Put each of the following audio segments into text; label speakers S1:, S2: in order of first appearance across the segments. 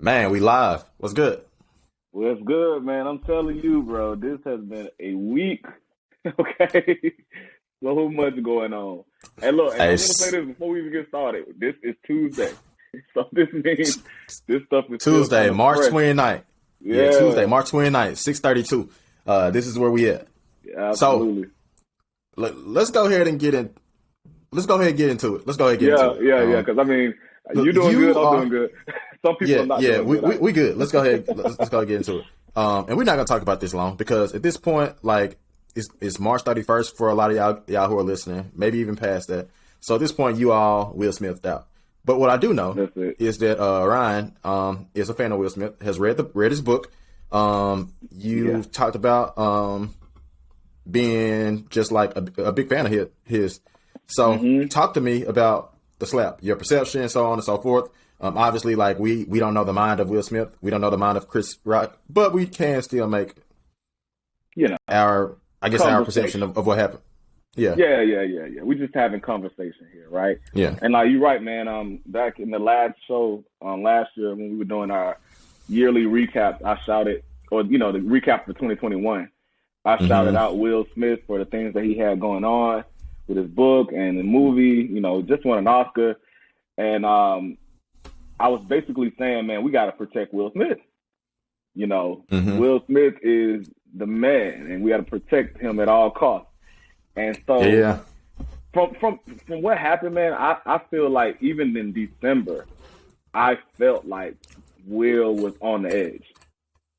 S1: Man, we live. What's good?
S2: Well, it's good, man. I'm telling you, bro, this has been a week. Okay. So much going on. And look, and
S1: Hey,
S2: I'm gonna say this before we even get started. This is Tuesday. So this means this stuff is still
S1: Tuesday,
S2: kind of
S1: March
S2: fresh.
S1: 29th. Yeah, Tuesday,
S2: Yeah,
S1: March 29th, 6:32. This is where we at. So
S2: absolutely.
S1: let's go ahead and get in. Let's go ahead and get into it. Let's go ahead and get into
S2: Yeah,
S1: it.
S2: yeah, yeah. Because I mean,
S1: Look,
S2: you're doing good.
S1: you
S2: I'm doing
S1: are.
S2: good. Some people
S1: Yeah,
S2: are not
S1: yeah.
S2: doing
S1: We,
S2: good.
S1: we we good. Let's go ahead. Let's go ahead and get into it. And we're not gonna talk about this long because at this point, like it's March 31st for a lot of y'all who are listening, maybe even past that. So at this point, you all Will Smith out. But what I do know
S2: That's it.
S1: is that Ryan is a fan of Will Smith, has read his book.
S2: Yeah.
S1: You've talked about being just like a big fan of his. So
S2: hmm
S1: talk to me about the slap, your perception, so on and so forth. Obviously, like we don't know the mind of Will Smith, we don't know the mind of Chris Rock, but we can still make
S2: You know,
S1: our perception
S2: conversation.
S1: of what happened. Yeah,
S2: Yeah. We just having conversation here, right?
S1: yeah.
S2: And like you're right, man. Back in the last show, last year when we were doing our yearly recap, I shouted, or the recap for 2021. I shouted
S1: Mm-hmm.
S2: out Will Smith for the things that he had going on with his book and the movie. Just won an Oscar, and I was basically saying, man, we got to protect Will Smith.
S1: Mm-hmm.
S2: Will Smith is the man, and we got to protect him at all costs. And so
S1: Yeah.
S2: from what happened, man, I feel like even in December, I felt like Will was on the edge.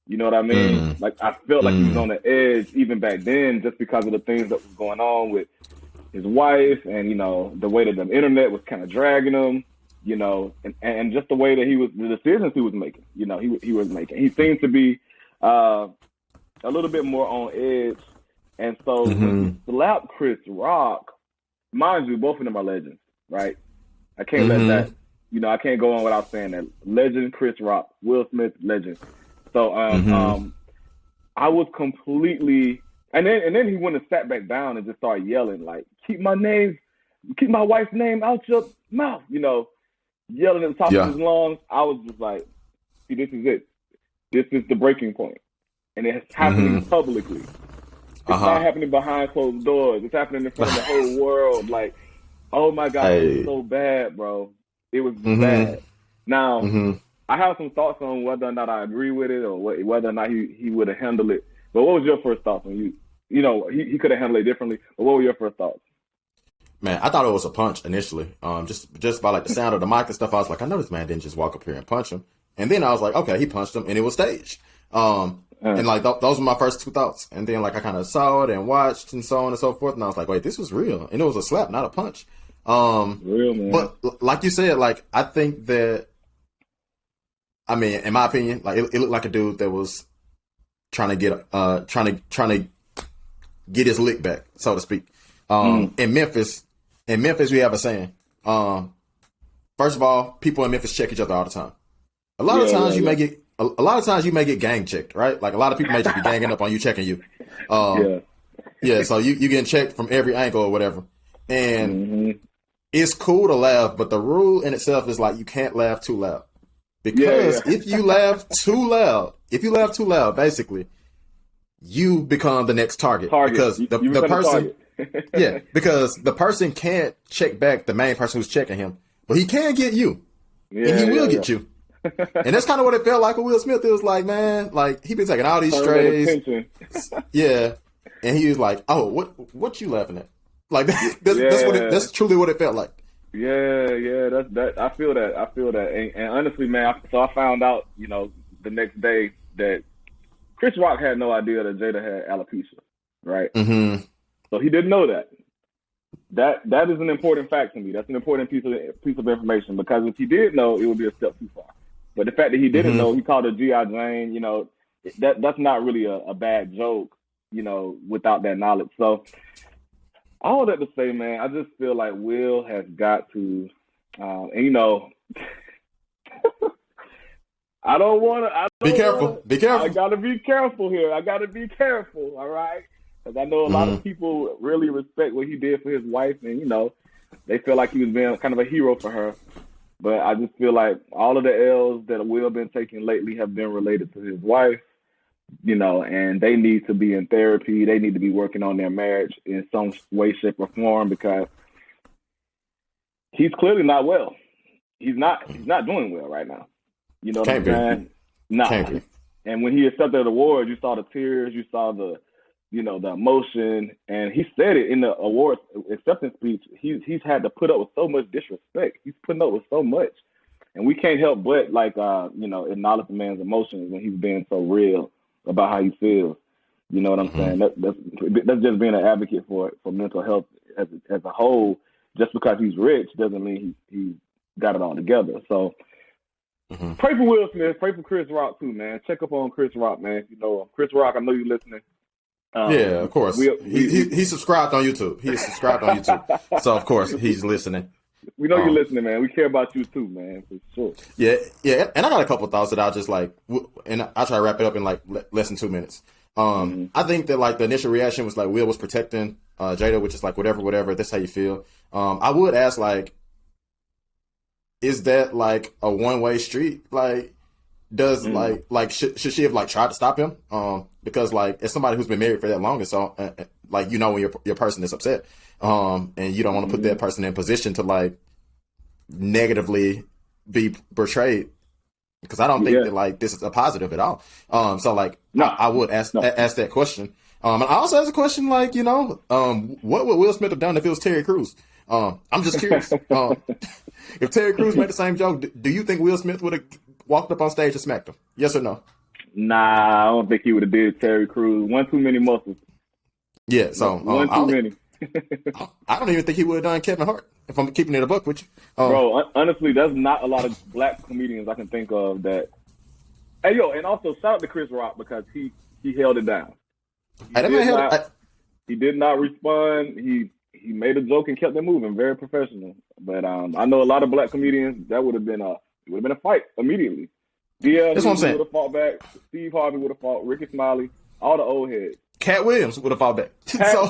S2: You know what I mean?
S1: Mm.
S2: Like I felt like he was
S1: Mm.
S2: on the edge even back then, just because of the things that was going on with his wife, and the way that the internet was kind of dragging him. And just the way that the decisions he was making. He was making. He seemed to be a little bit more on edge. And so when
S1: Mm-hmm.
S2: he slapped Chris Rock, mind you, both of them are legends, right? I can't let
S1: Mm-hmm.
S2: that, I can't go on without saying that. Legend, Chris Rock, Will Smith, legend. So
S1: Mm-hmm.
S2: I was completely, and then he went and sat back down and just started yelling like, keep my wife's name out your mouth, yelling at the top of
S1: Yeah.
S2: his lungs. I was just like, see, this is it. This is the breaking point. And it's happening
S1: Mm-hmm.
S2: publicly. It's not
S1: Uh-huh.
S2: happening behind closed doors. It's happening in front of the whole world. Like, oh my God, it was
S1: Hey.
S2: so bad, bro. It was
S1: Mm-hmm.
S2: bad. Now,
S1: Mm-hmm.
S2: I have some thoughts on whether or not I agree with it or whether or not he would have handled it. But what was your first thoughts on he could have handled it differently. But what were your first thoughts?
S1: Man, I thought it was a punch initially. Just by like the sound of the mic and stuff, I was like, I know this man didn't just walk up here and punch him. And then I was like, okay, he punched him, and it was staged.
S2: Uh,
S1: And like those were my first two thoughts. And then like I kind of saw it and watched and so on and so forth, and I was like, wait, this was real, and it was a slap, not a punch.
S2: Real, man.
S1: But like you said, like I think that, I mean, in my opinion, like it looked like a dude that was trying to trying to get his lick back, so to speak.
S2: Mm.
S1: In Memphis, we have a saying. First of all, people in Memphis check each other all the time. A lot of times you
S2: Yeah.
S1: may get a lot of times you may get gang checked, right? Like a lot of people may just be ganging up on you, checking you.
S2: Yeah.
S1: Yeah, so you getting checked from every angle or whatever. And
S2: hmm
S1: it's cool to laugh, but the rule in itself is like you can't laugh too loud.
S2: Yeah.
S1: Because if you laugh too loud, basically, you become the next target.
S2: Target.
S1: Because
S2: You
S1: the
S2: become the
S1: person,
S2: target.
S1: yeah, because the person can't check back the main person who's checking him, but he can get you, and he will
S2: Yeah.
S1: get you. And that's kind of what it felt like with Will Smith. It was like, man, like he been taking all these
S2: Turn that
S1: strays,
S2: attention.
S1: yeah, and he was like, oh, what you laughing at? Like
S2: Yeah.
S1: that's truly what it felt like.
S2: Yeah. That. I feel that. And honestly, man, so I found out, the next day that Chris Rock had no idea that Jada had alopecia, right?
S1: Mm-hmm.
S2: So he didn't know that. That is an important fact to me. That's an important piece of information, because if he did know, it would be a step too far. But the fact that he didn't
S1: Mm-hmm.
S2: know, he called her G.I. Jane, that's not really a bad joke, without that knowledge. So all that to say, man, I just feel like Will has got to, I don't want to.
S1: Be careful. Be
S2: I
S1: careful.
S2: gotta be careful here. I gotta be careful. All right, because I know a lot of
S1: Mm-hmm.
S2: people really respect what he did for his wife, and they feel like he was being kind of a hero for her. But I just feel like all of the L's that Will been taking lately have been related to his wife, and they need to be in therapy. They need to be working on their marriage in some way, shape, or form because he's clearly not well. He's not doing well right now. You know what I'm saying? Nah. And when he accepted the award, you saw the tears, you saw the emotion, and he said it in the award acceptance speech. He's had to put up with so much disrespect. He's putting up with so much, and we can't help but acknowledge the man's emotions when he's being so real about how he feels. You know what I'm saying? That's just being an advocate for mental health as a whole. Just because he's rich doesn't mean he's got it all together. So pray for Will Smith. Pray for Chris Rock too, man. Check up on Chris Rock, man. If you know him. Chris Rock, I know you're listening.
S1: Yeah, of course. He subscribed on YouTube. He is subscribed on YouTube. So, of course, he's listening.
S2: We know you're listening, man. We care about you too, man, for sure.
S1: Yeah. And I got a couple of thoughts that I'll just and I'll try to wrap it up in less than 2 minutes. I think that the initial reaction was Will was protecting Jada, which is whatever. That's how you feel. I would ask is that a one-way street? Does should she have tried to stop him? Because as somebody who's been married for that long, so when your person is upset, and you don't want to put that person in position to negatively be portrayed, because I don't think that this is a positive at all. I would ask that question. And I also ask a question what would Will Smith have done if it was Terry Crews? I'm just curious. If Terry Crews made the same joke, do you think Will Smith would have walked up on stage and smacked him? Yes or no?
S2: Nah, I don't think he would have did Terry Crews. One too many muscles.
S1: Yeah, so
S2: one too many.
S1: I don't even think he would have done Kevin Hart, if I'm keeping it a buck with you.
S2: Bro, honestly, there's not a lot of black comedians I can think of that. Hey, and also shout out to Chris Rock because he held it down. He did not respond. He made a joke and kept it moving. Very professional. But I know a lot of black comedians that would have been a fight immediately.
S1: That's what I'm saying.
S2: Would have fought back. Steve Harvey would have fought. Ricky Smiley, all the old heads.
S1: Cat Williams would have fought back. So,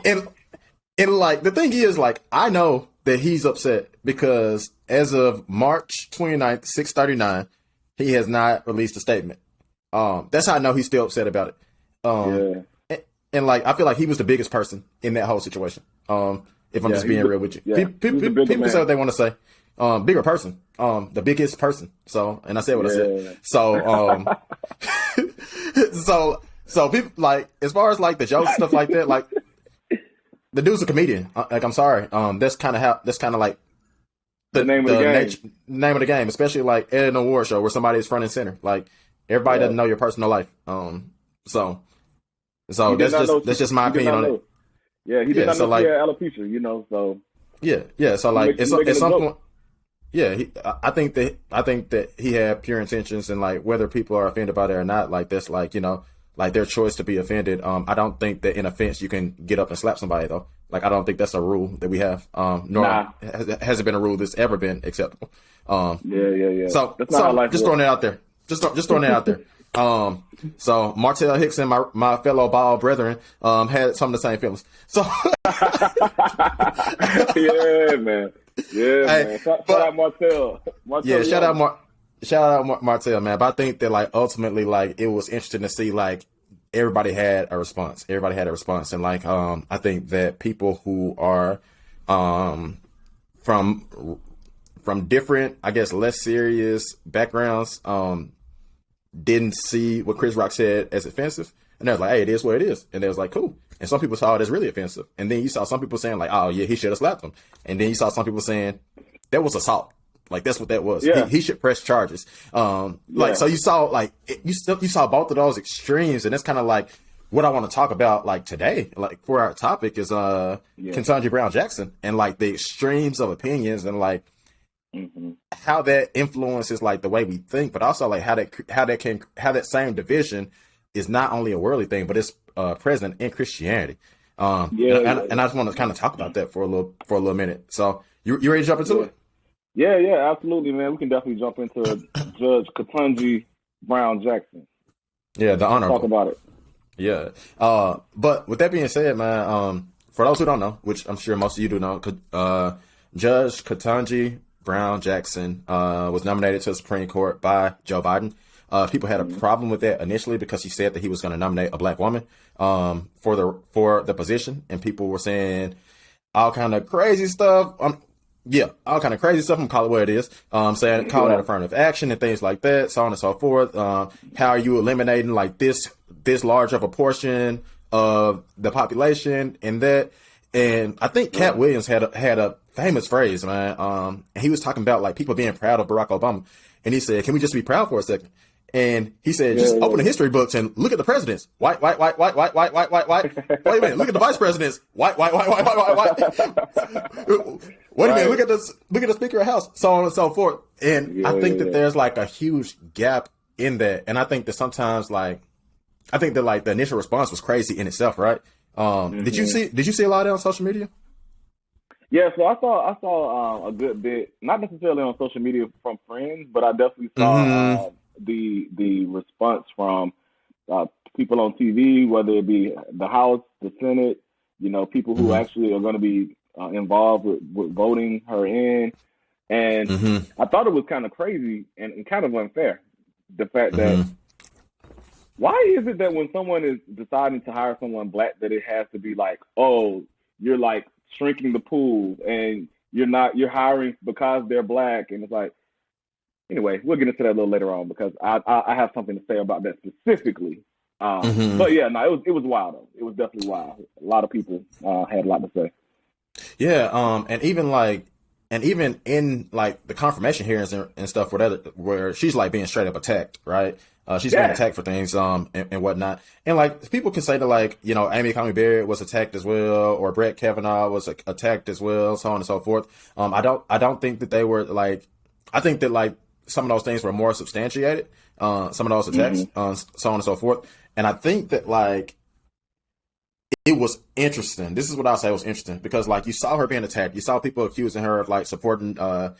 S1: and the thing is, I know that he's upset because as of March 29th, 6:39, he has not released a statement. That's how I know he's still upset about it. And I feel like he was the biggest person in that whole situation. If I'm just being real with you, people say what they want to say. Bigger person, the biggest person. So, and I said what I said. So, so people as far as the jokes stuff like that, the dude's a comedian. I'm sorry. That's kind of the name of the game. Name of the game, especially at an award show where somebody is front and center. Everybody doesn't know your personal life. So that's just my opinion on it.
S2: Yeah, he did not know he had alopecia. So
S1: yeah. So at some point. Yeah, I think that he had pure intentions, and whether people are offended by that or not, that's their choice to be offended. I don't think that in offense you can get up and slap somebody though. I don't think that's a rule that we have. Nor has it been a rule that's ever been acceptable.
S2: Yeah.
S1: So just throwing it out there. Just throwing it out there. So Martell Hicks and my fellow ball brethren had some of the same feelings. So
S2: yeah, man. Yeah, man. Shout out Martell.
S1: Yeah, shout out Martell, man. But I think that ultimately it was interesting to see everybody had a response. And I think that people who are from different, I guess, less serious backgrounds didn't see what Chris Rock said as offensive. And they was hey, it is what it is. And they was cool. And some people saw it as really offensive. And then you saw some people saying oh yeah, he should have slapped him. And then you saw some people saying that was assault. That's what that was. Yeah. He should press charges. So you saw you saw both of those extremes, and that's kind of what I want to talk about today. For our topic is Ketanji Brown Jackson and the extremes of opinions and how that influences the way we think, but also how that same division is not only a worldly thing, but it's present in Christianity. And I just want to kind of talk about that for a little minute. So you ready to jump into it?
S2: Yeah, absolutely, man. We can definitely jump into Judge Ketanji Brown Jackson.
S1: Yeah, the honorable.
S2: Talk about it.
S1: Yeah. But with that being said, man, for those who don't know, which I'm sure most of you do know, Judge Ketanji Brown Jackson was nominated to the Supreme Court by Joe Biden. People had a problem with that initially because he said that he was going to nominate a black woman for the position, and people were saying all kind of crazy stuff. All kind of crazy stuff. I'm calling it what it is. Saying calling it affirmative action and things like that, so on and so forth. How are you eliminating like this large of a portion of the population and that? And I think Cat Williams had a famous phrase, man. And he was talking about like people being proud of Barack Obama, and he said, "Can we just be proud for a second?" And he said, just open the history books and look at the presidents. White. Wait a minute. Look at the vice presidents. White. Wait a minute. Look at the Speaker of the House. So on and so forth. And I think that there's like a huge gap in that. And I think that sometimes like, the initial response was crazy in itself, right? Did you see a lot of that on social media?
S2: Yeah, so I saw a good bit, not necessarily on social media from friends, but I definitely saw the response from people on TV, whether it be the House, the Senate, people who actually are going to be involved with voting her in. And I thought it was kind of crazy and kind of unfair. The fact that why is it that when someone is deciding to hire someone black that it has to be like, oh, you're like shrinking the pool and you're hiring because they're black, and it's like, anyway, we'll get into that a little later on because I have something to say about that specifically. But yeah, no, it was wild though. It was definitely wild. A lot of people had a lot to say.
S1: Yeah, and even in like the confirmation hearings and stuff, where she's like being straight up attacked, right? She's being attacked for things, and whatnot. And like people can say that like, Amy Coney Barrett was attacked as well, or Brett Kavanaugh was attacked as well, so on and so forth. I don't think that they were like, I think that like some of those things were more substantiated, some of those attacks, so on and so forth. And I think that like, it was interesting. This is what I'll say was interesting because like you saw her being attacked. You saw people accusing her of like supporting childhood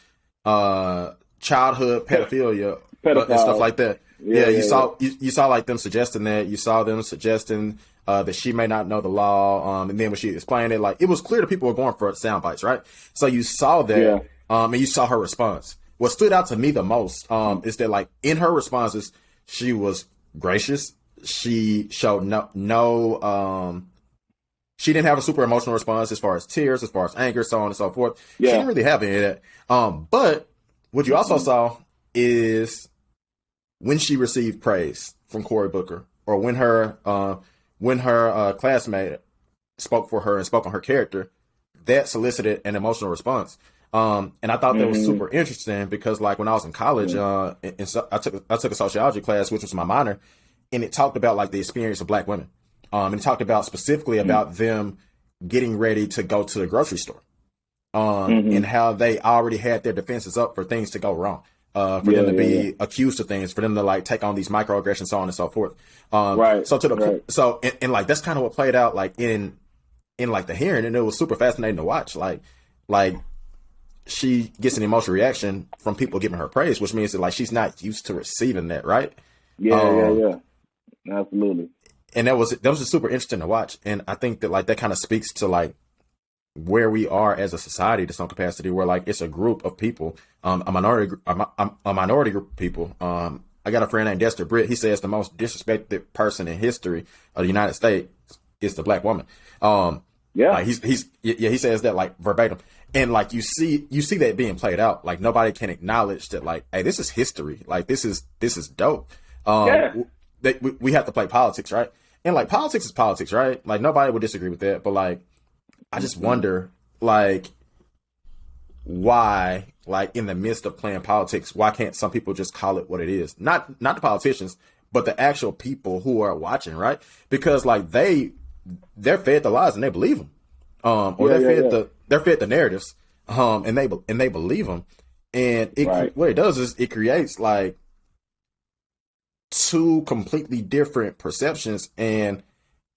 S1: pedophilia and stuff like that. You saw like them suggesting that. You saw them suggesting that she may not know the law. And then when she explained it, like it was clear that people were going for sound bites, right? So you saw that, and you saw her response. What stood out to me the most is that like in her responses, she was gracious. She showed she didn't have a super emotional response as far as tears, as far as anger, so on and so forth. She didn't really have any of that. But what you also saw is when she received praise from Cory Booker, or when her classmate spoke for her and spoke on her character, that solicited an emotional response. And I thought that was super interesting because like when I was in college, I took a sociology class, which was my minor, and it talked about like the experience of black women. And it talked about specifically about them getting ready to go to the grocery store, and how they already had their defenses up for things to go wrong, for them to be accused of things, for them to like take on these microaggressions, so on and so forth. So and like that's kind of what played out like in like the hearing, and it was super fascinating to watch. Like she gets an emotional reaction from people giving her praise, which means that like she's not used to receiving that, right?
S2: Absolutely.
S1: And that was just super interesting to watch. And I think that like that kind of speaks to like where we are as a society to some capacity, where like it's a group of people, a minority group of people. I got a friend named Dexter Britt. He says the most disrespected person in history of the United States is the black woman. Like he says that like verbatim. And like you see that being played out. Like nobody can acknowledge that like, hey, this is history. Like this is dope. We have to play politics, right? And like politics is politics, right? Like nobody would disagree with that. But like, I just wonder, like, why, like in the midst of playing politics, why can't some people just call it what it is? Not the politicians, but the actual people who are watching, right? Because like they're fed the lies and they believe them, they're fed the narratives, and they believe them, and what it does is it creates like two completely different perceptions and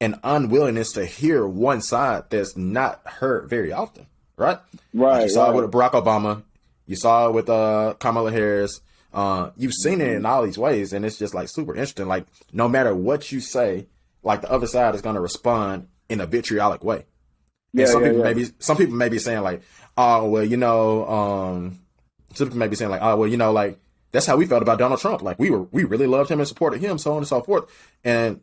S1: an unwillingness to hear one side that's not heard very often, right? Like you saw it with Barack Obama, you saw it with Kamala Harris, you've seen it in all these ways, and it's just like super interesting. Like no matter what you say, like the other side is going to respond in a vitriolic way, And
S2: Yeah, yeah, yeah.
S1: some people may be saying like, oh well, some people may be saying like, oh well, like that's how we felt about Donald Trump. Like we really loved him and supported him, so on and so forth. And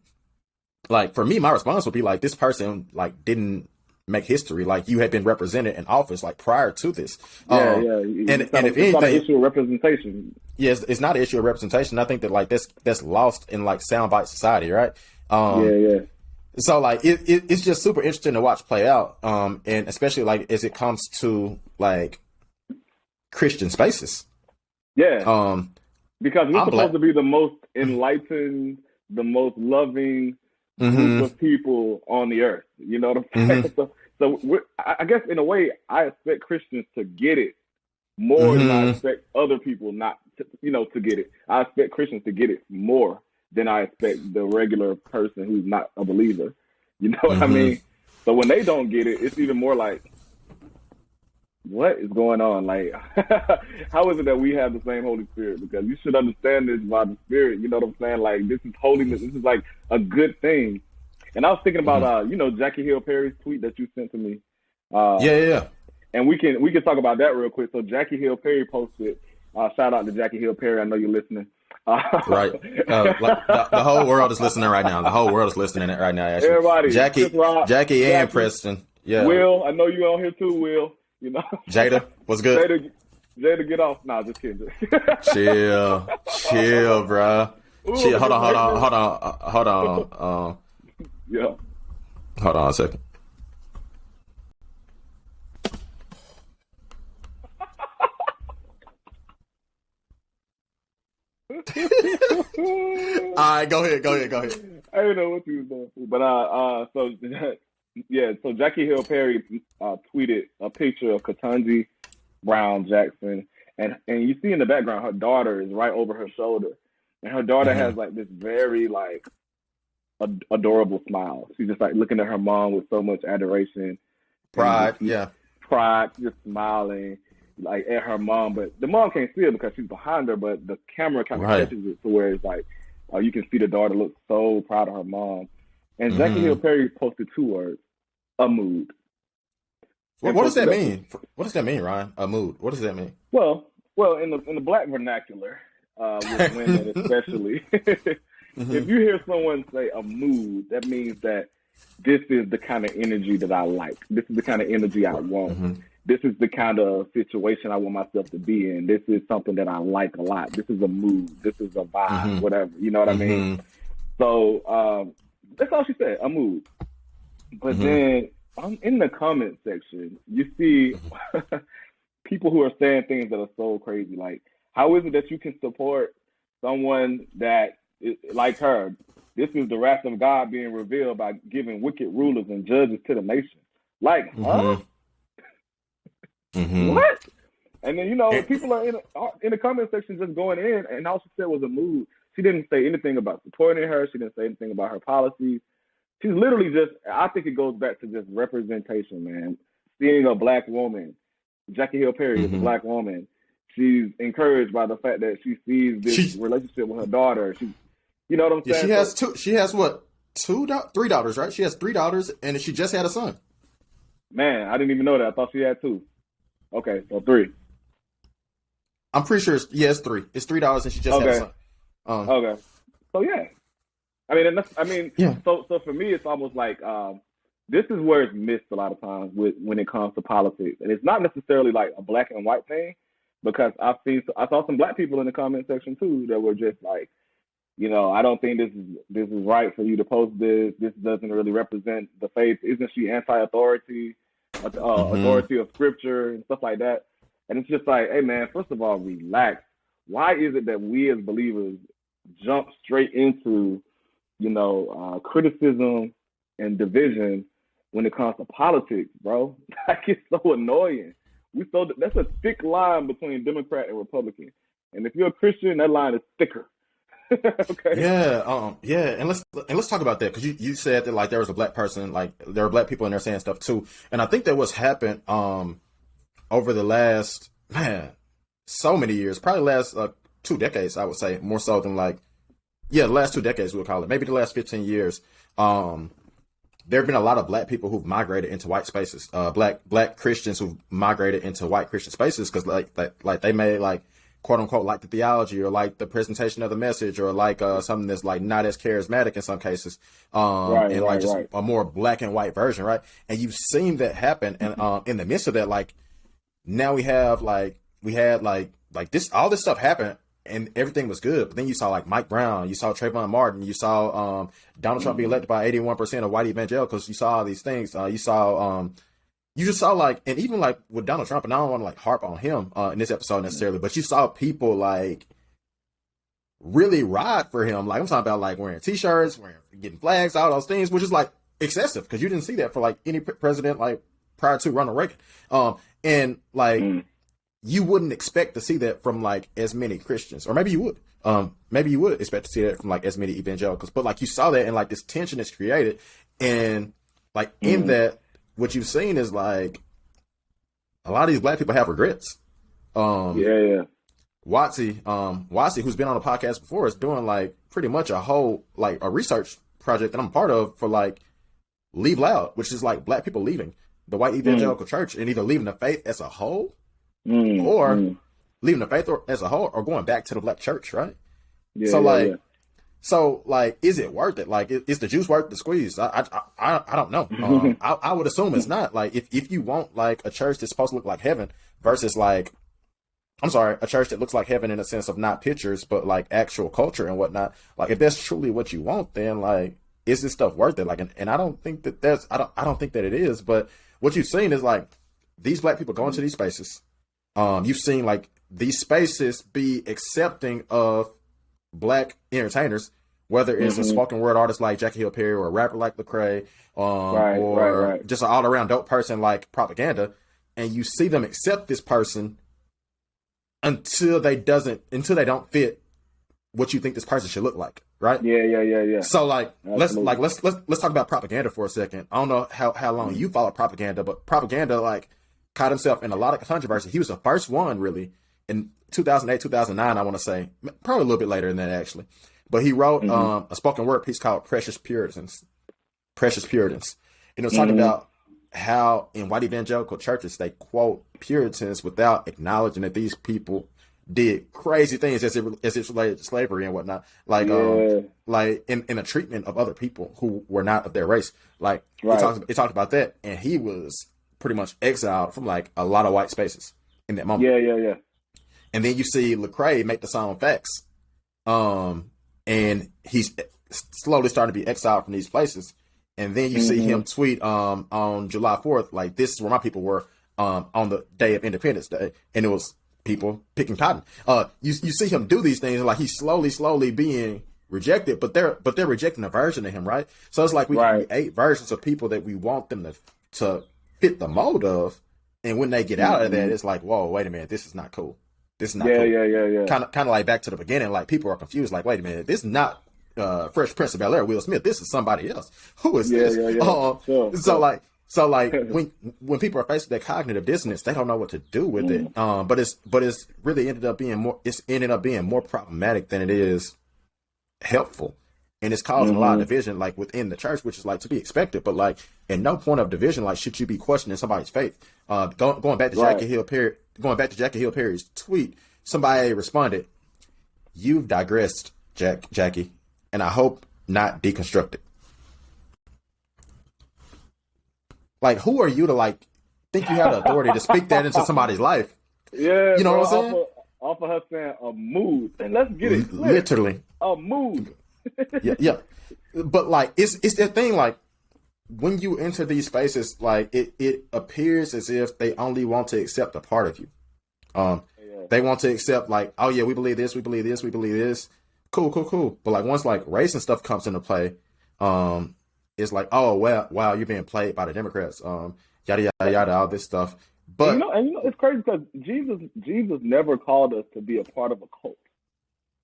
S1: like for me, my response would be like, this person like didn't make history. Like you had been represented in office like prior to this.
S2: Yeah, yeah.
S1: And if anything,
S2: it's not an issue of representation.
S1: yes, it's not an issue of representation. I think that like that's lost in like soundbite society, right?
S2: Yeah, yeah.
S1: So like it's just super interesting to watch play out, and especially like as it comes to like Christian spaces.
S2: Yeah. Because we're
S1: I'm
S2: supposed
S1: black.
S2: to be the most enlightened, the most loving group of people on the earth. You know what I'm saying? I guess in a way, I expect Christians to get it more than I expect other people not to get it. I expect Christians to get it more than I expect the regular person who's not a believer. You know what I mean? So when they don't get it, it's even more like, what is going on? Like, how is it that we have the same Holy Spirit? Because you should understand this by the Spirit. You know what I'm saying? Like, this is holiness. This is like a good thing. And I was thinking about, Jackie Hill Perry's tweet that you sent to me.
S1: Yeah.
S2: And we can talk about that real quick. So Jackie Hill Perry posted. Shout out to Jackie Hill Perry. I know you're listening.
S1: Right. The whole world is listening right now. The whole world is listening right now. Actually.
S2: Everybody.
S1: Jackie, and Preston. Yeah.
S2: Will, I know you on here too, Will.
S1: Jada, what's good?
S2: Jada, get off. Nah, just kidding.
S1: Chill, bro. Chill. Hold on.
S2: Yeah.
S1: Hold on a second. All right, go ahead.
S2: I don't know what you was doing, but so Jackie Hill Perry tweeted a picture of Ketanji Brown Jackson, and you see in the background her daughter is right over her shoulder, and her daughter has like this very like adorable smile. She's just like looking at her mom with so much adoration,
S1: pride,
S2: just smiling like at her mom, but the mom can't see it because she's behind her, but the camera kind of catches it to where it's like you can see the daughter look so proud of her mom. And Jackie Hill Perry posted 2 words: a mood.
S1: What does that mean? What does that mean, Ryan? A mood. What does that mean?
S2: Well, in the Black vernacular, with women especially, if you hear someone say a mood, that means that this is the kind of energy that I like. This is the kind of energy I want. This is the kind of situation I want myself to be in. This is something that I like a lot. This is a mood. This is a vibe, whatever. You know what I mean? So that's all she said, a mood. But then in the comment section, you see people who are saying things that are so crazy. Like, how is it that you can support someone that is like her? This is the wrath of God being revealed by giving wicked rulers and judges to the nation. Like, huh? What? And then, people are in the comment section just going in, and all she said was a mood. She didn't say anything about supporting her. She didn't say anything about her policies. She's literally I think it goes back to just representation, man. Seeing a Black woman, Jackie Hill Perry is a Black woman. She's encouraged by the fact that she sees this relationship with her daughter. You know what I'm saying?
S1: She has what? 3 daughters, right? She has 3 daughters, and she just had a son.
S2: Man, I didn't even know that. I thought she had 2. Okay, so 3.
S1: I'm pretty sure it's 3. It's 3 daughters, and she just had a son.
S2: Okay, so yeah. So for me, it's almost like this is where it's missed a lot of times when it comes to politics, and it's not necessarily like a black and white thing, because I saw some Black people in the comment section too that were just like, I don't think this is right for you to post this. This doesn't really represent the faith. Isn't she anti-authority, authority of scripture and stuff like that? And it's just like, hey man, first of all, relax. Why is it that we as believers jump straight into criticism and division when it comes to politics, bro? Like, it's so annoying. That's a thick line between Democrat and Republican. And if you're a Christian, that line is thicker. Okay.
S1: Yeah, and let's talk about that, because you said that like there was a Black person, like there are Black people in there saying stuff too, and I think that what's happened over the last so many years, probably last 2 decades, I would say, more so than the last 2 decades we'll call it, maybe the last 15 years. there have been a lot of black people who've migrated into white spaces, black Christians who've migrated into white Christian spaces because like they may like quote unquote like the theology or like the presentation of the message or like something that's like not as charismatic in some cases, a more black and white version, right? And you've seen that happen, and in the midst of that, like now we had this, all this stuff happened. And everything was good, but then you saw like Mike Brown, you saw Trayvon Martin, you saw Donald Trump be elected by 81% of white evangelicals. You saw all these things. You just saw like, and even like with Donald Trump, and I don't want to like harp on him in this episode necessarily, but you saw people like really ride for him. Like I'm talking about like wearing T-shirts, getting flags, all those things, which is like excessive because you didn't see that for like any president like prior to Ronald Reagan, and like. You wouldn't expect to see that from like as many Christians, or maybe you would. Maybe you would expect to see that from like as many evangelicals, but like you saw that and like this tension is created, and like in that, what you've seen is like a lot of these black people have regrets. Watsy, who's been on the podcast before, is doing like pretty much a whole like a research project that I'm part of for like Leave Loud, which is like black people leaving the white evangelical church and either leaving the faith as a whole. Or leaving the faith as a whole, or going back to the black church, right? So is it worth it? Like, is the juice worth the squeeze? I don't know. I would assume it's not. Like, if you want like a church that's supposed to look like heaven versus like, a church that looks like heaven in a sense of not pictures but like actual culture and whatnot. Like, if that's truly what you want, then like, is this stuff worth it? Like, and I don't think that I don't think that it is. But what you've seen is like these black people go into these spaces. You've seen like these spaces be accepting of black entertainers, whether it's a spoken word artist like Jackie Hill Perry or a rapper like Lecrae, or just an all around dope person like Propaganda, and you see them accept this person until they don't fit what you think this person should look like, right?
S2: Yeah.
S1: So like let's talk about Propaganda for a second. I don't know how long you follow Propaganda, but Propaganda like caught himself in a lot of controversy. He was the first one really in 2008, 2009, I want to say, probably a little bit later than that actually. But he wrote a spoken word piece called Precious Puritans. And it was talking about how in white evangelical churches, they quote Puritans without acknowledging that these people did crazy things as it's related to slavery and whatnot. Like, like in a treatment of other people who were not of their race. Like he talked about that, and he was pretty much exiled from like a lot of white spaces in that moment.
S2: Yeah.
S1: And then you see Lecrae make the song Facts. And he's slowly starting to be exiled from these places. And then you see him tweet on July 4th, like, this is where my people were on the day of Independence Day. And it was people picking cotton. You see him do these things, like he's slowly being rejected, but they're rejecting a version of him, right? So it's like we create versions of people that we want them to fit the mold of, and when they get out of that, it's like, whoa, wait a minute, this is not cool. This is not cool.
S2: Yeah.
S1: Kind of like back to the beginning, like people are confused, like, wait a minute, this is not Fresh Prince of Bel-Air, Will Smith. This is somebody else. Who is this? So like when people are faced with that cognitive dissonance, they don't know what to do with it. But it's really ended up being more problematic than it is helpful. And it's causing a lot of division, like within the church, which is like to be expected. But like, at no point of division, like, should you be questioning somebody's faith? Going back to Jackie Hill Perry's tweet, somebody responded, "You've digressed, Jackie, and I hope not deconstructed." Like, who are you to like think you have the authority to speak that into somebody's life?
S2: Yeah,
S1: you know what I'm saying?
S2: Off of her saying a mood, and let's get it clear.
S1: Literally
S2: a mood.
S1: yeah. But like, it's that thing, like, when you enter these spaces, like it appears as if they only want to accept a part of you. They want to accept like, oh yeah, we believe this. Cool. But like, once like race and stuff comes into play, it's like, oh well, wow, you're being played by the Democrats. Yada yada, all this stuff. But
S2: and it's crazy because Jesus never called us to be a part of a cult.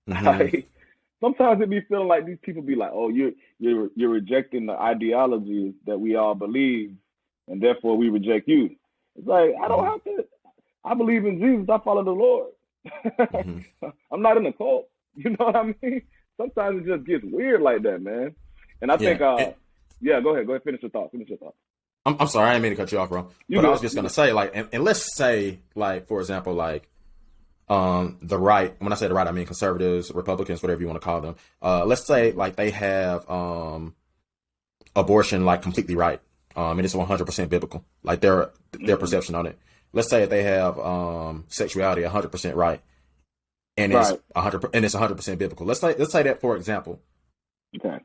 S2: Like, sometimes it be feeling like these people be like, oh, you're rejecting the ideologies that we all believe, and therefore we reject you. It's like, I don't have to. I believe in Jesus. I follow the Lord. I'm not in a cult. You know what I mean? Sometimes it just gets weird like that, man. And I think Yeah, go ahead. Go ahead. Finish your thought. Finish your thought.
S1: I'm sorry, I didn't mean to cut you off, bro.
S2: You
S1: But I
S2: good?
S1: was just gonna say, like, and let's say, like, for example, like, the right. When I say the right, I mean conservatives, Republicans, whatever you want to call them. Let's say, like, they have abortion like completely right, and it's 100% biblical, like their perception on it. Let's say if they have sexuality 100% right, and it's
S2: Right.
S1: 100% biblical. Let's say that, for example,
S2: Okay.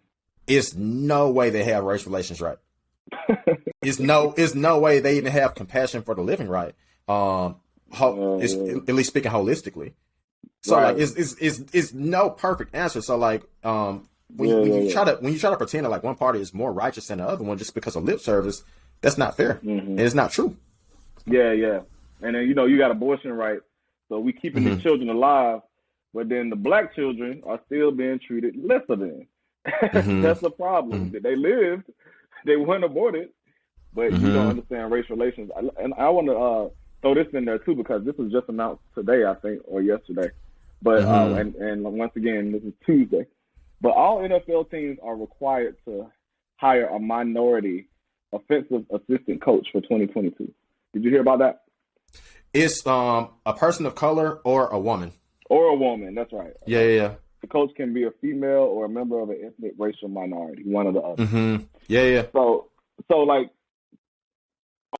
S1: it's no way they have race relations right. It's no way they even have compassion for the living right. It's at least speaking holistically. So
S2: Right.
S1: like it's no perfect answer. So like when you try to pretend that like one party is more righteous than the other one just because of lip service, that's not fair. And it's not true.
S2: Yeah, yeah. And then, you got abortion right. So we keeping these children alive, but then the black children are still being treated lesser than. That's the problem. They lived, they weren't aborted, but you don't understand race relations. And I want to throw this in there too, because this was just announced today, I think, or yesterday. But and once again, this is Tuesday. But all NFL teams are required to hire a minority offensive assistant coach for 2022. Did you hear about that?
S1: It's a person of color or a woman.
S2: Or a woman, that's right.
S1: Yeah.
S2: The coach can be a female or a member of an ethnic racial minority, one or the other.
S1: Yeah.
S2: So like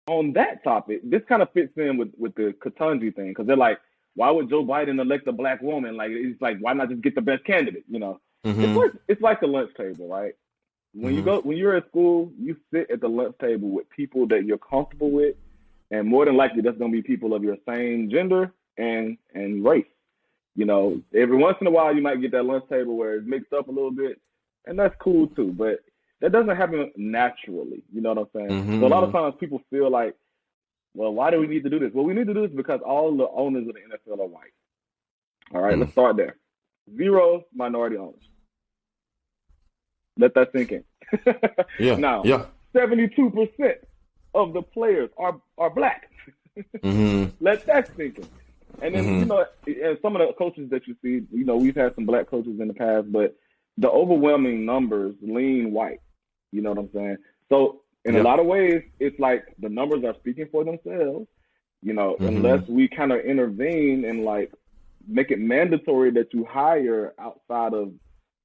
S2: on that topic, this kind of fits in with the Ketanji thing, because they're like, why would Joe Biden elect a black woman? Like, it's like, why not just get the best candidate? It's like the lunch table, right? When you're at school, you sit at the lunch table with people that you're comfortable with, and more than likely that's going to be people of your same gender and race. Every once in a while you might get that lunch table where it's mixed up a little bit, and that's cool too, but that doesn't happen naturally. You know what I'm saying? So a lot of times people feel like, well, why do we need to do this? Well, we need to do this because all the owners of the NFL are white. All right, let's start there. 0 minority owners. Let that sink in. Now, 72% of the players are black. Let that sink in. And then, and some of the coaches that you see, we've had some black coaches in the past, but the overwhelming numbers lean white. You know what I'm saying? So in a lot of ways, it's like the numbers are speaking for themselves, unless we kind of intervene and like make it mandatory that you hire outside of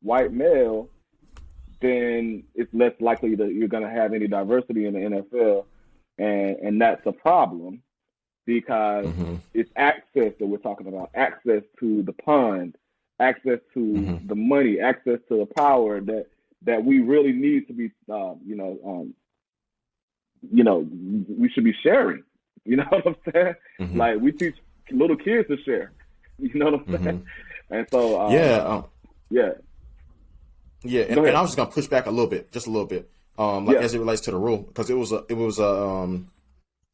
S2: white male, then it's less likely that you're going to have any diversity in the NFL. And that's a problem, because it's access that we're talking about, access to the pond, access to the money, access to the power that we really need to be, we should be sharing. You know what I'm saying? Like, we teach little kids to share. You know what I'm saying? And so,
S1: and I was just gonna push back a little bit, just a little bit, as it relates to the rule, because it was an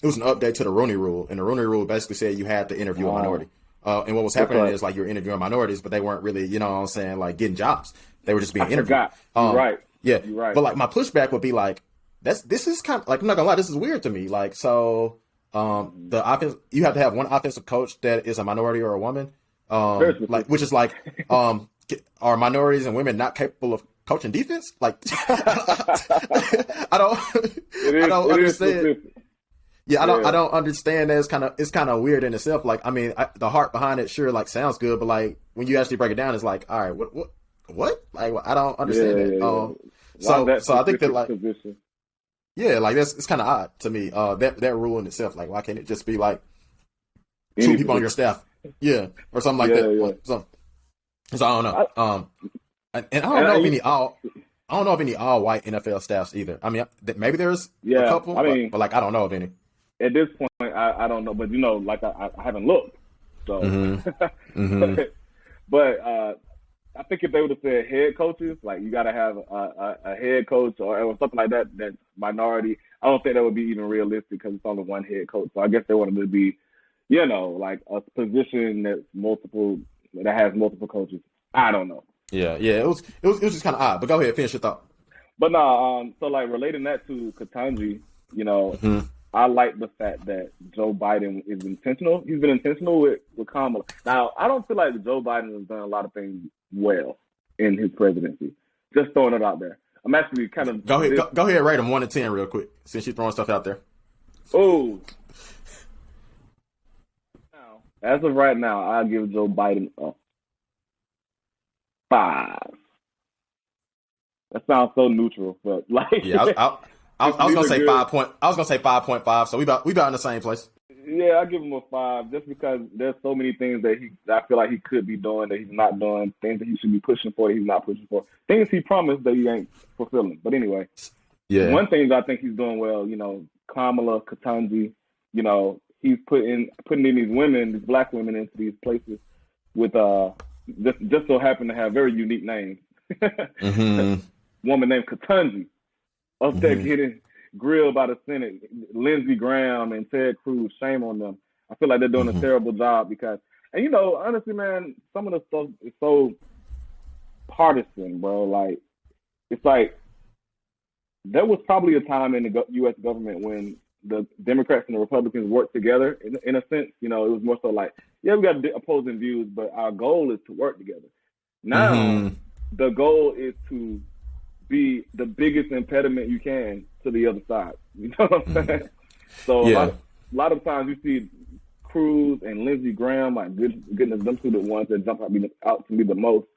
S1: update to the Rooney Rule, and the Rooney Rule basically said you had to interview a minority. And what was happening is like you're interviewing minorities, but they weren't really, like getting jobs. They were just being interviewed.
S2: You're right.
S1: Yeah.
S2: You're right.
S1: But like my pushback would be like, this is kind of like, I'm not gonna lie, this is weird to me. Like, so the offense, you have to have one offensive coach that is a minority or a woman. Which is like, are minorities and women not capable of coaching defense? Like, I don't understand. I don't understand that. It's kind of weird in itself. Like, I mean, the heart behind it sure like sounds good, but like when you actually break it down, it's like, all right, what? Like, I don't understand it. So I think that like,
S2: position.
S1: like it's kind of odd to me. That rule in itself, like, why can't it just be like 2 people on your staff? Yeah, or something like that. So I don't know. And I don't know if any all white NFL staffs either. I mean, maybe there's a couple, but like I don't know of any.
S2: At this point, I don't know, but like I haven't looked. So, but I think if they would have said head coaches, like you got to have a head coach or something like that, that's minority, I don't think that would be even realistic because it's only one head coach. So I guess they wanted to be, like a position that has multiple coaches. I don't know.
S1: Yeah. It was just kind of odd. But go ahead, finish your thought.
S2: But no, so like relating that to Ketanji, I like the fact that Joe Biden is intentional. He's been intentional with Kamala. Now, I don't feel like Joe Biden has done a lot of things well in his presidency. Just throwing it out there. I'm actually kind of
S1: go ahead, rate them 1 to 10 real quick since you're throwing stuff out there.
S2: Oh, as of right now, I'll give Joe Biden a 5. That sounds so neutral, but like,
S1: yeah, I was gonna say 5 point. I was gonna say 5.5. So we about in the same place.
S2: Yeah, I give him a 5 just because there's so many things that I feel like he could be doing that he's not doing, things that he should be pushing for that he's not pushing for, things he promised that he ain't fulfilling. But anyway, one thing that I think he's doing well, Kamala, Ketanji, he's putting in these women, these black women, into these places with just so happen to have very unique names. Woman named Ketanji up there getting grilled by the Senate, Lindsey Graham and Ted Cruz. Shame on them. I feel like they're doing a terrible job because, and honestly, man, some of the stuff is so partisan, bro. Like, it's like there was probably a time in the U.S. government when the Democrats and the Republicans worked together in a sense. It was more so like, yeah, we got opposing views, but our goal is to work together. Now, the goal is to be the biggest impediment you can to the other side. You know what I'm saying? So a lot of times you see Cruz and Lindsey Graham, my goodness, them two the ones that jump out to me the most,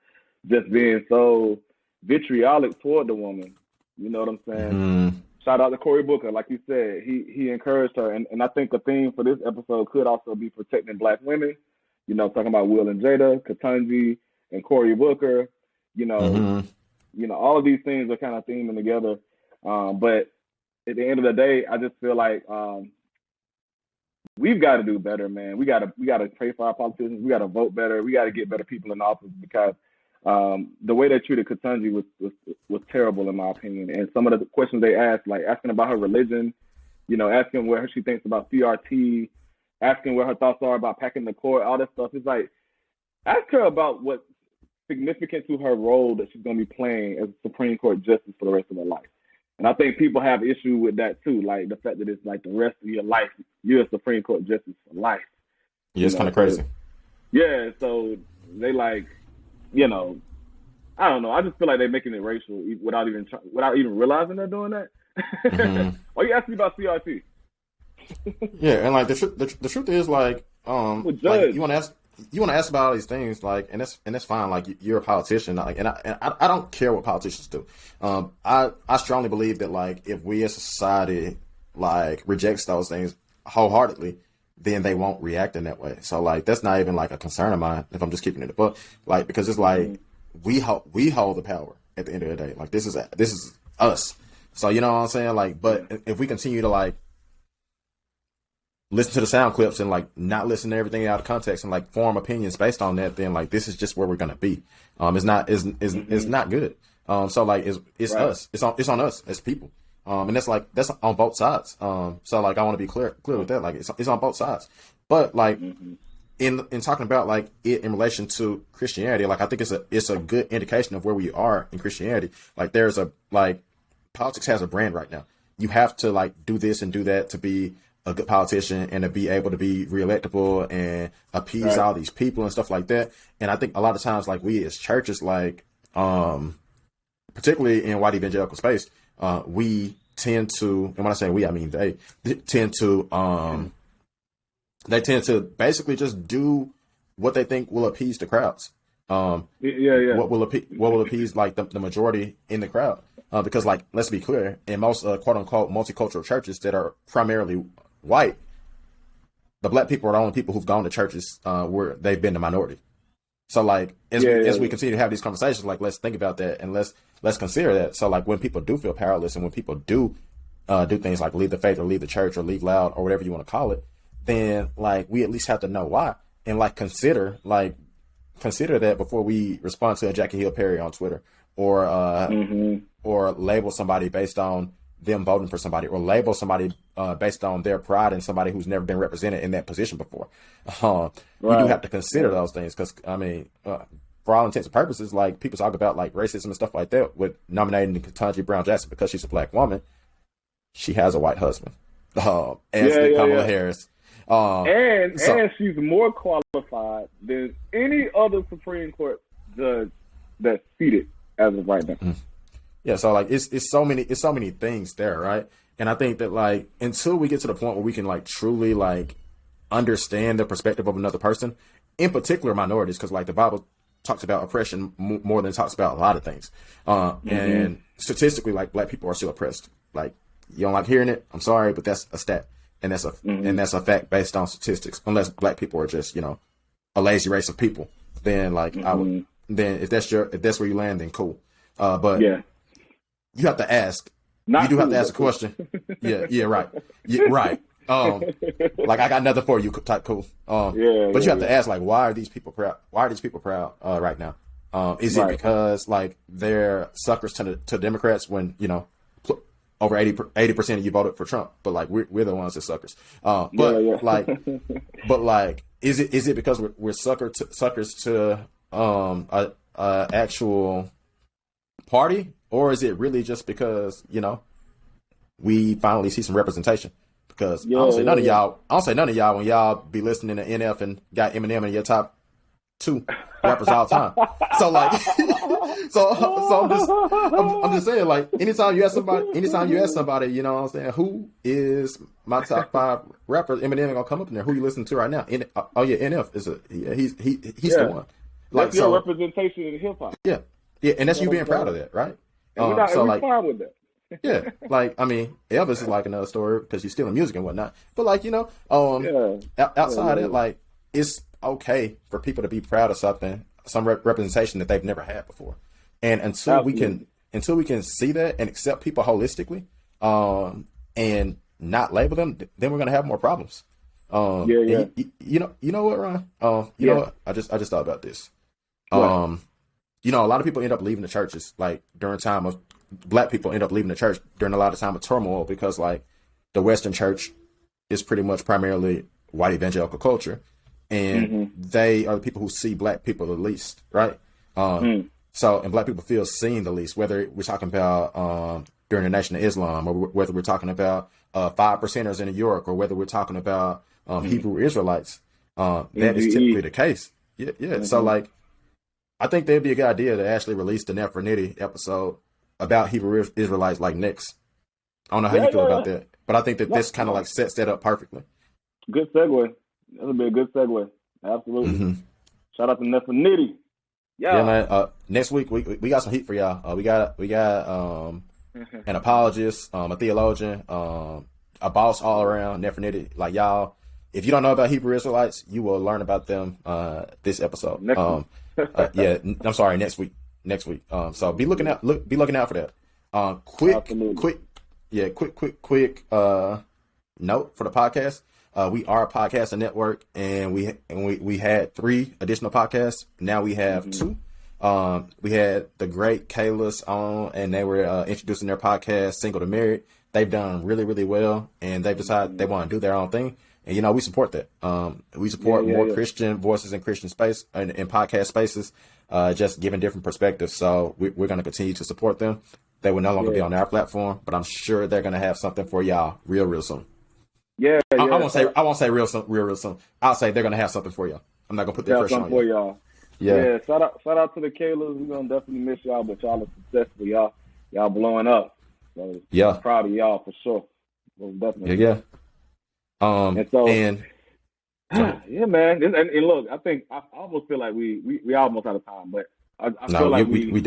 S2: just being so vitriolic toward the woman. You know what I'm saying? Shout out to Cory Booker. Like you said, he encouraged her. And I think the theme for this episode could also be protecting black women. Talking about Will and Jada, Ketanji, and Cory Booker. All of these things are kind of theming together. But at the end of the day, I just feel like we've got to do better, man. We got to pray for our politicians. We got to vote better. We got to get better people in office because the way they treated Ketanji was terrible in my opinion. And some of the questions they asked, like asking about her religion, asking what she thinks about CRT, asking what her thoughts are about packing the court, all that stuff. It's like, ask her about what's significant to her role that she's going to be playing as a Supreme Court justice for the rest of her life. And I think people have issue with that too, like the fact that it's like the rest of your life, you're a Supreme Court justice for life.
S1: Yeah, it's kind of crazy.
S2: Yeah, so they like, I don't know. I just feel like they're making it racial without even realizing they're doing that. Why you asking me about CRT?
S1: Yeah, and like the truth is like, like you want to ask about all these things, like, and that's fine. Like, you're a politician, like, and I don't care what politicians do. I strongly believe that like if we as a society like rejects those things wholeheartedly, then they won't react in that way. So like that's not even like a concern of mine if I'm just keeping it a book, like, because it's like we hold the power at the end of the day. Like this is us. So you know what I'm saying? Like, but if we continue to like listen to the sound clips and like not listen to everything out of context and like form opinions based on that, then like this is just where we're gonna be. It's not good. So like it's us. It's on us as people. And that's on both sides. So like I want to be clear with that. Like it's on both sides. But like in talking about like it in relation to Christianity, like I think it's a good indication of where we are in Christianity. Like there's politics has a brand right now. You have to like do this and do that to be a good politician and to be able to be reelectable and appease all these people and stuff like that. And I think a lot of times, like we as churches, like, particularly in white evangelical space, we tend to, and when I say we, I mean they tend to basically just do what they think will appease the crowds. What will appease like the majority in the crowd. Because like, let's be clear, in most quote unquote multicultural churches that are primarily white, the black people are the only people who've gone to churches where they've been the minority. So like as we continue to have these conversations, like let's think about that and let's consider that. So like when people do feel powerless and when people do things like leave the faith or leave the church or leave loud or whatever you want to call it, then like we at least have to know why and like consider that before we respond to a Jackie Hill Perry on Twitter or label somebody based on them voting for somebody or label somebody based on their pride in somebody who's never been represented in that position before. We do have to consider those things because, I mean, for all intents and purposes, like people talk about like racism and stuff like that with nominating Ketanji Brown Jackson because she's a black woman. She has a white husband, Kamala Harris.
S2: And she's more qualified than any other Supreme Court judge that's seated as of right now.
S1: Yeah, so like it's so many things there, right? And I think that like until we get to the point where we can like truly like understand the perspective of another person, in particular minorities, because like the Bible talks about oppression more than it talks about a lot of things. And statistically, like black people are still oppressed. Like you don't like hearing it, I'm sorry, but that's a stat, and that's a fact based on statistics. Unless black people are just a lazy race of people, then like I would. Then if that's where you land, then cool. But
S2: Yeah.
S1: you have to ask.
S2: Not
S1: You do have
S2: cool,
S1: to ask a
S2: but
S1: question. Yeah, right. Yeah, right. Like I got nothing for you type cool. But you have to ask, like, why are these people proud? Why are these people proud right now? Is it because like they're suckers to Democrats when over 80% of you voted for Trump, but like we're the ones that suckers. Like is it because we're suckers to a actual party, or is it really just because we finally see some representation? Because I don't say none of y'all when y'all be listening to NF and got Eminem in your top 2 rappers all the time. So like, I'm just saying, like, anytime you ask somebody, you know what I'm saying, who is my top 5 rappers, Eminem gonna come up in there. Who you listen to right now? NF is he's the one. Like,
S2: that's your representation in hip hop.
S1: Yeah, and that's you being proud of that, right?
S2: And we're fine with that.
S1: Yeah, like I mean, Elvis is like another story because he's stealing music and whatnot. But like outside it, like it's okay for people to be proud of something, some representation that they've never had before. And until we can see that and accept people holistically, and not label them, then we're gonna have more problems. You know what, Ron? You know what? I just thought about this. A lot of people end up leaving the churches like during time of black people end up leaving the church during a lot of time of turmoil because like the Western church is pretty much primarily white evangelical culture, and they are the people who see black people the least, right? So, and black people feel seen the least, whether we're talking about during the Nation of Islam, or whether we're talking about 5%ers in New York, or whether we're talking about Hebrew Israelites. That is typically the case. Yeah. So like, I think that'd be a good idea to actually release the Nefertiti episode about Hebrew Israelites like next. I don't know how you feel about that, but I think that this kind of like sets that up perfectly.
S2: Good segue. That'll be a good segue. Absolutely. Shout out to Nefertiti. Yeah,
S1: man. Next week we got some heat for y'all. We got an apologist, a theologian, a boss all around, Nefertiti. Like y'all, if you don't know about Hebrew Israelites, you will learn about them this episode. I'm sorry, next week. So be looking out. Be looking out for that. Quick note for the podcast. We are a podcasting network, and we had 3 additional podcasts. Now we have 2. We had the great Kayla's on, and they were introducing their podcast, Single to Married. They've done really, really well, and they've decided they want to do their own thing. And we support that. We support more Christian voices in Christian space and in podcast spaces, just giving different perspectives. So we're going to continue to support them. They will no longer be on our platform, but I'm sure they're going to have something for y'all real soon. I won't say real soon. I'll say they're going to have something for y'all. I'm not going to put that pressure on you.
S2: Y'all. Yeah. Shout out to the Kaylas. We're going to definitely miss y'all, but y'all are successful. Y'all blowing up. So I'm proud of y'all for sure. Most definitely.
S1: Yeah.
S2: Man. And look, I think I almost feel like we almost out of time, but I feel like we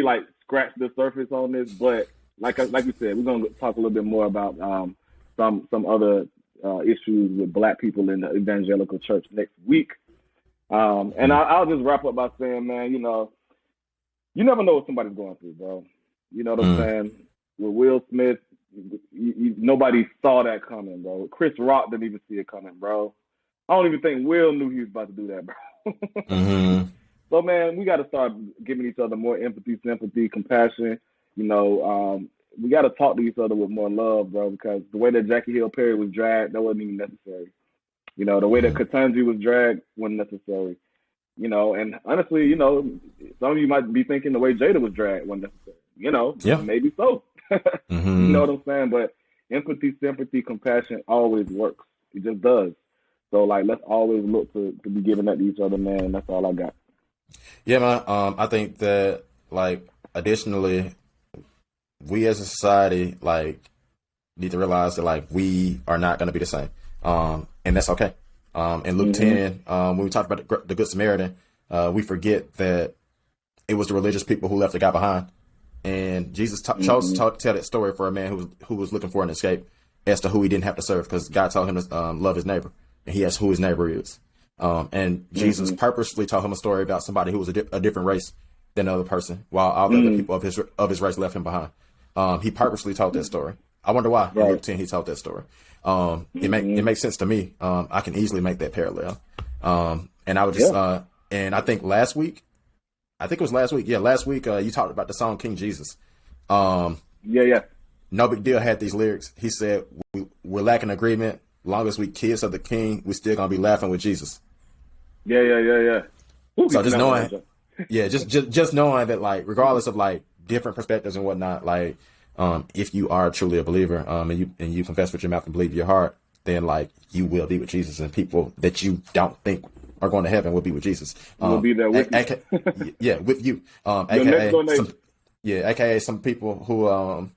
S2: like scratched the surface on this. But like we said, we're gonna talk a little bit more about some other issues with black people in the evangelical church next week. And I'll just wrap up by saying, man, you never know what somebody's going through, bro. You know what I'm saying? With Will Smith, nobody saw that coming, bro. Chris Rock didn't even see it coming, bro. I don't even think Will knew he was about to do that, bro. So, man, we got to start giving each other more empathy, sympathy, compassion. We got to talk to each other with more love, bro, because the way that Jackie Hill Perry was dragged, that wasn't even necessary. The way that Ketanji was dragged wasn't necessary. And honestly, some of you might be thinking the way Jada was dragged wasn't necessary. Maybe so. You know what I'm saying? But empathy, sympathy, compassion always works. It just does. So, like, let's always look to be giving that to each other, man. That's all I got.
S1: Yeah, man. I think that, like, additionally, we as a society, like, need to realize that, like, we are not going to be the same. And that's okay. In Luke 10, when we talk about the Good Samaritan, we forget that it was the religious people who left the guy behind. And Jesus chose to tell that story for a man who was looking for an escape as to who he didn't have to serve, because God told him to love his neighbor, and he asked who his neighbor is. And Jesus purposely told him a story about somebody who was a different race than another person, while all the other people of his race left him behind. He purposely told that story. I wonder why in Luke 10 he told that story. It makes sense to me. I can easily make that parallel. And I would just and I think last week, you talked about the song King Jesus. No Big Deal had these lyrics. He said, we're lacking agreement. Long as we kids of the King, we still gonna be laughing with Jesus.
S2: Yeah. Ooh,
S1: so just knowing, just knowing that, like, regardless of like different perspectives and whatnot, like, if you are truly a believer, and you confess with your mouth and believe in your heart, then, like, you will be with Jesus, and people that you don't think are going to heaven will be with Jesus.
S2: Will be there with you.
S1: With you. AKA some people who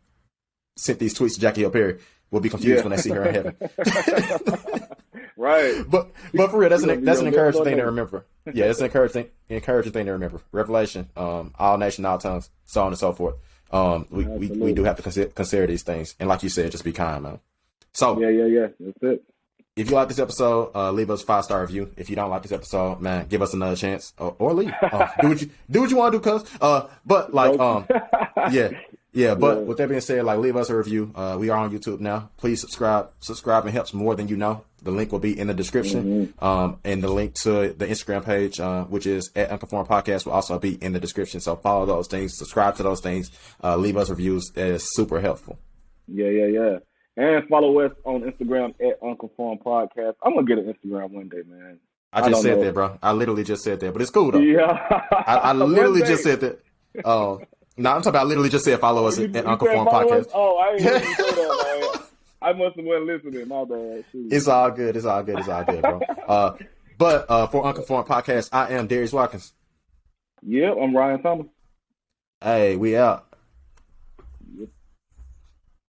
S1: sent these tweets to Jackie Hill Perry will be confused when they see her in heaven.
S2: Right.
S1: But for real, that's an encouraging thing to remember. Yeah, it's an encouraging thing to remember. Revelation, all nation, all tongues, so on and so forth. We do have to consider these things, and like you said, just be kind, man. So
S2: yeah, that's it.
S1: If you like this episode, leave us a 5-star review. If you don't like this episode, man, give us another chance, or leave. Do what you want to do, cuz. But like, But with that being said, like, leave us a review. We are on YouTube now. Please subscribe. Subscribing helps more than you know. The link will be in the description. And the link to the Instagram page, which is at Unconformed Podcast, will also be in the description. So follow those things, subscribe to those things, leave us reviews. That is super helpful.
S2: Yeah. And follow us on Instagram at Unconformed Podcast. I'm gonna get an Instagram one day, man.
S1: I just said that, bro. I literally just said that, but it's cool though.
S2: Yeah.
S1: I literally just said that. No, I'm talking about, I literally just said follow us at Unconformed Podcast.
S2: Oh, I ain't even say that, man. I must have been listening. My bad. Shoot.
S1: It's all good, bro. But for Unconformed Podcast, I am Darius Watkins.
S2: Yep, I'm Ryan Thomas.
S1: Hey, we out.